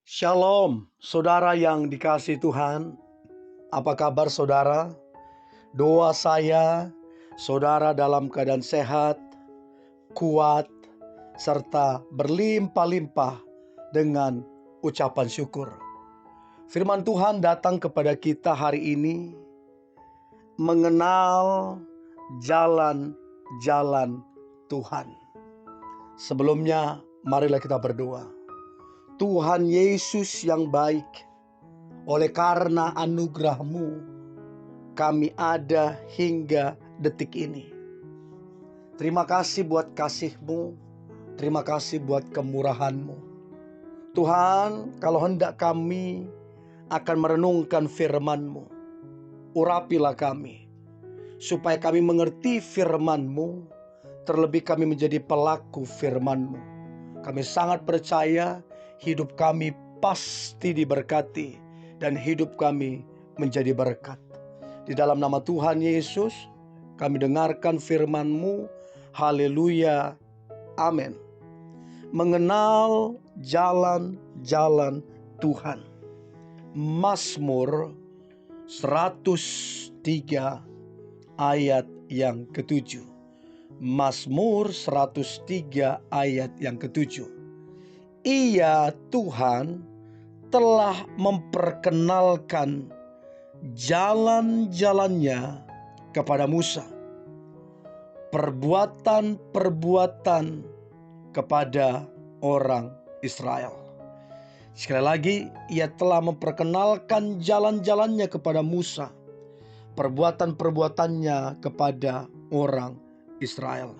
Shalom, saudara yang dikasihi Tuhan. Apa kabar saudara? Doa saya, saudara dalam keadaan sehat, kuat, serta berlimpah-limpah dengan ucapan syukur. Firman Tuhan datang kepada kita hari ini, mengenal jalan-jalan Tuhan. Sebelumnya, marilah kita berdoa. Tuhan Yesus yang baik, oleh karena anugerah-Mu, kami ada hingga detik ini. Terima kasih buat kasih-Mu, terima kasih buat kemurahan-Mu. Tuhan, kalau hendak kami akan merenungkan firman-Mu, urapilah kami, supaya kami mengerti firman-Mu, terlebih kami menjadi pelaku firman-Mu. Kami sangat percaya hidup kami pasti diberkati dan hidup kami menjadi berkat. Di dalam nama Tuhan Yesus, kami dengarkan firman-Mu. Haleluya. Amin. Mengenal jalan-jalan Tuhan. Mazmur 103 ayat yang ke-7. Mazmur 103 ayat yang ke-7. Ia Tuhan telah memperkenalkan jalan-jalannya kepada Musa, perbuatan-perbuatan kepada orang Israel. Sekali lagi, ia telah memperkenalkan jalan-jalannya kepada Musa, perbuatan-perbuatannya kepada orang Israel.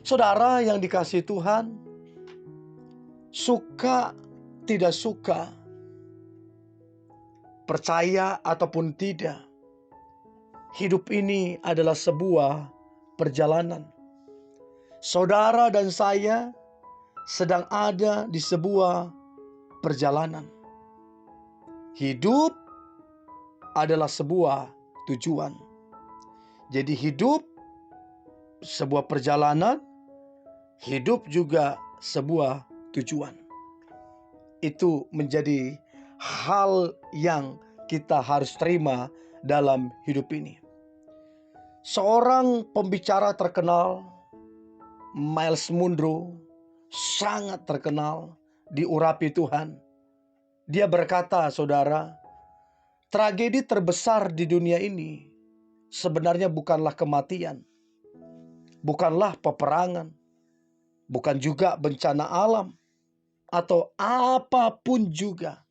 Saudara yang dikasihi Tuhan, suka tidak suka, percaya ataupun tidak, hidup ini adalah sebuah perjalanan. Saudara dan saya sedang ada di sebuah perjalanan. Hidup adalah sebuah tujuan. Jadi hidup sebuah perjalanan, hidup juga sebuah tujuan. Itu menjadi hal yang kita harus terima dalam hidup ini. Seorang pembicara terkenal, Myles Munroe, sangat terkenal, diurapi Tuhan. Dia berkata, saudara, tragedi terbesar di dunia ini sebenarnya bukanlah kematian, bukanlah peperangan, bukan juga bencana alam, atau apapun juga.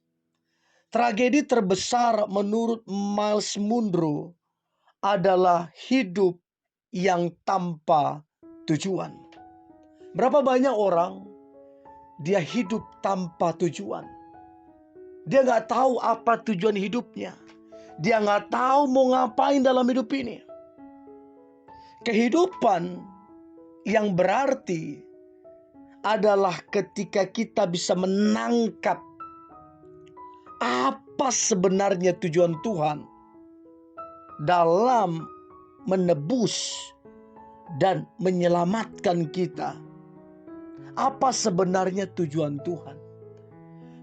Tragedi terbesar menurut Myles Munroe adalah hidup yang tanpa tujuan. Berapa banyak orang dia hidup tanpa tujuan. Dia gak tahu apa tujuan hidupnya. Dia gak tahu mau ngapain dalam hidup ini. Kehidupan yang berarti adalah ketika kita bisa menangkap apa sebenarnya tujuan Tuhan dalam menebus dan menyelamatkan kita. Apa sebenarnya tujuan Tuhan?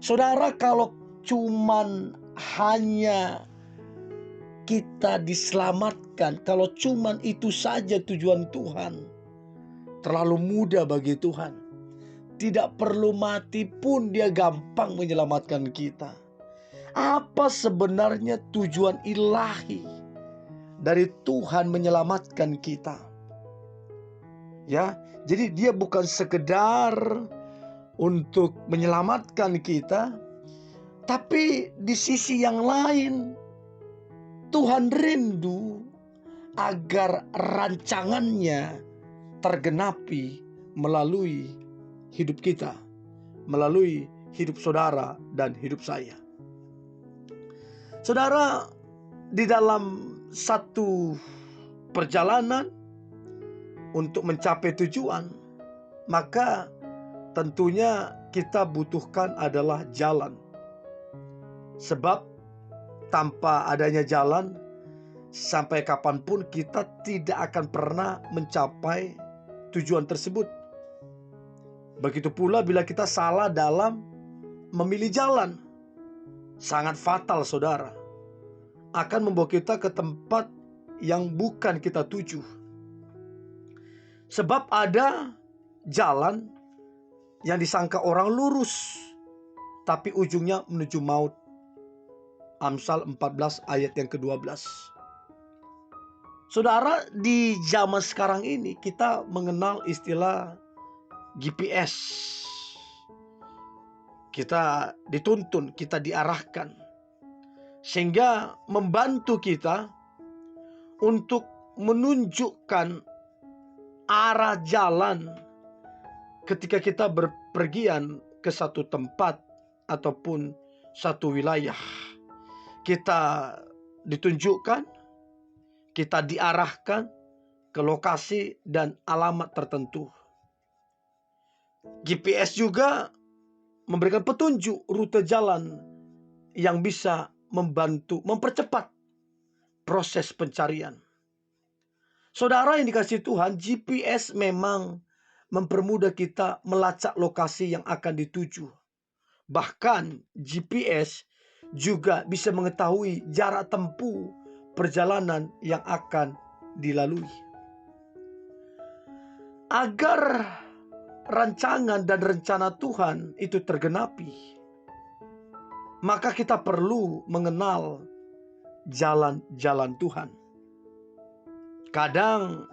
Saudara, kalau cuman hanya kita diselamatkan, kalau cuman itu saja tujuan Tuhan, terlalu mudah bagi Tuhan. Tidak perlu mati pun dia gampang menyelamatkan kita. Apa sebenarnya tujuan ilahi dari Tuhan menyelamatkan kita? Ya, jadi dia bukan sekedar untuk menyelamatkan kita, tapi di sisi yang lain Tuhan rindu agar rancangannya tergenapi melalui hidup kita, melalui hidup saudara dan hidup saya. Saudara, di dalam satu perjalanan untuk mencapai tujuan, maka tentunya kita butuhkan adalah jalan. Sebab tanpa adanya jalan, sampai kapanpun kita tidak akan pernah mencapai tujuan tersebut. Begitu pula bila kita salah dalam memilih jalan. Sangat fatal, saudara. Akan membawa kita ke tempat yang bukan kita tuju. Sebab ada jalan yang disangka orang lurus, tapi ujungnya menuju maut. Amsal 14 ayat yang ke-12. Saudara, di zaman sekarang ini kita mengenal istilah GPS. Kita dituntun, kita diarahkan, sehingga membantu kita untuk menunjukkan arah jalan ketika kita berpergian ke satu tempat ataupun satu wilayah. Kita ditunjukkan, kita diarahkan ke lokasi dan alamat tertentu. GPS juga memberikan petunjuk rute jalan yang bisa membantu mempercepat proses pencarian. Saudara yang dikasihi Tuhan, GPS memang mempermudah kita melacak lokasi yang akan dituju. Bahkan GPS juga bisa mengetahui jarak tempuh perjalanan yang akan dilalui. Agar rancangan dan rencana Tuhan itu tergenapi, maka kita perlu mengenal jalan-jalan Tuhan. Kadang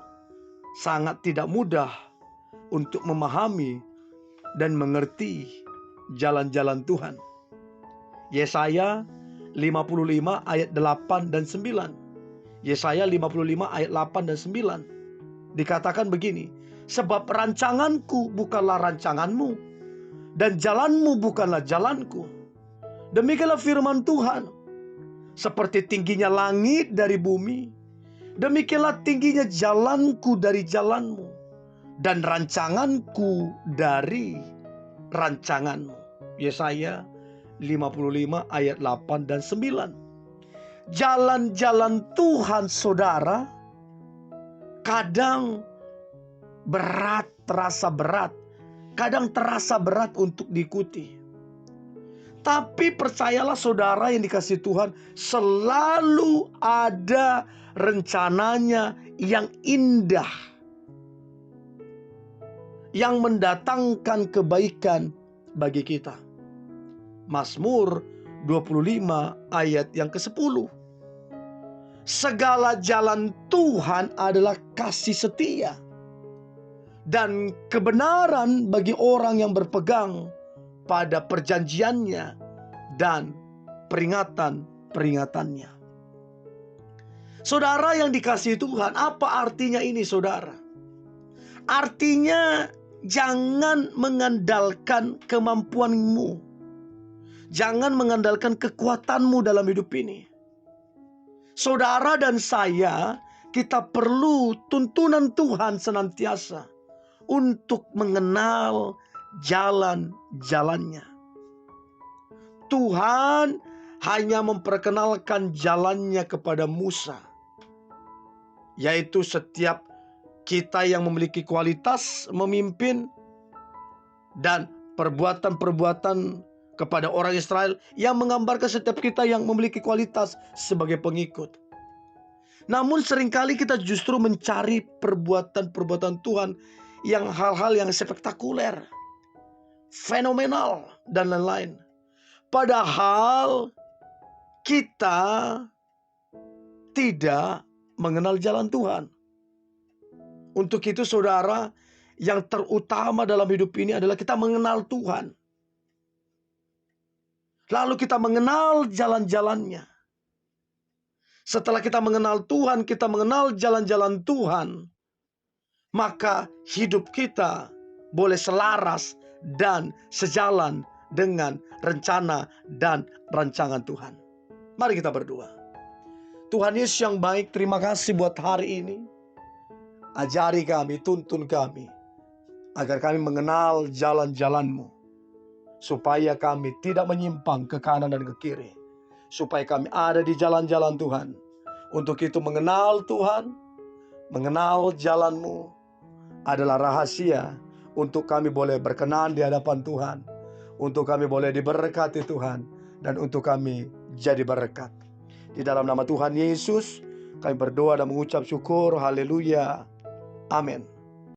sangat tidak mudah untuk memahami dan mengerti jalan-jalan Tuhan. Yesaya 55 ayat 8 dan 9. Yesaya 55 ayat 8 dan 9. Dikatakan begini, sebab rancanganku bukanlah rancanganmu, dan jalanmu bukanlah jalanku. Demikianlah firman Tuhan. Seperti tingginya langit dari bumi, demikianlah tingginya jalanku dari jalanmu, dan rancanganku dari rancanganmu. Yesaya 55 ayat 8 dan 9. Jalan-jalan Tuhan, saudara, kadang berat, terasa berat. Kadang terasa berat untuk diikuti. Tapi percayalah saudara yang dikasihi Tuhan, selalu ada rencananya yang indah, yang mendatangkan kebaikan bagi kita. Mazmur 25 ayat yang ke-10. Segala jalan Tuhan adalah kasih setia dan kebenaran bagi orang yang berpegang pada perjanjiannya dan peringatan-peringatannya. Saudara yang dikasihi Tuhan, apa artinya ini, saudara? Artinya jangan mengandalkan kemampuanmu, jangan mengandalkan kekuatanmu dalam hidup ini. Saudara dan saya, kita perlu tuntunan Tuhan senantiasa untuk mengenal jalan-jalannya. Tuhan hanya memperkenalkan jalannya kepada Musa, yaitu setiap kita yang memiliki kualitas memimpin dan perbuatan-perbuatan kepada orang Israel yang menggambarkan setiap kita yang memiliki kualitas sebagai pengikut. Namun seringkali kita justru mencari perbuatan-perbuatan Tuhan yang hal-hal yang spektakuler, fenomenal, dan lain-lain. Padahal kita tidak mengenal jalan Tuhan. Untuk itu saudara, yang terutama dalam hidup ini adalah kita mengenal Tuhan. Lalu kita mengenal jalan-jalannya. Setelah kita mengenal Tuhan, kita mengenal jalan-jalan Tuhan, maka hidup kita boleh selaras dan sejalan dengan rencana dan rancangan Tuhan. Mari kita berdoa. Tuhan Yesus yang baik, terima kasih buat hari ini. Ajari kami, tuntun kami, agar kami mengenal jalan-jalan-Mu, supaya kami tidak menyimpang ke kanan dan ke kiri, supaya kami ada di jalan-jalan Tuhan. Untuk itu mengenal Tuhan, mengenal jalan-Mu adalah rahasia untuk kami boleh berkenan di hadapan Tuhan, untuk kami boleh diberkati Tuhan, dan untuk kami jadi berkat. Di dalam nama Tuhan Yesus kami berdoa dan mengucap syukur. Haleluya. Amin.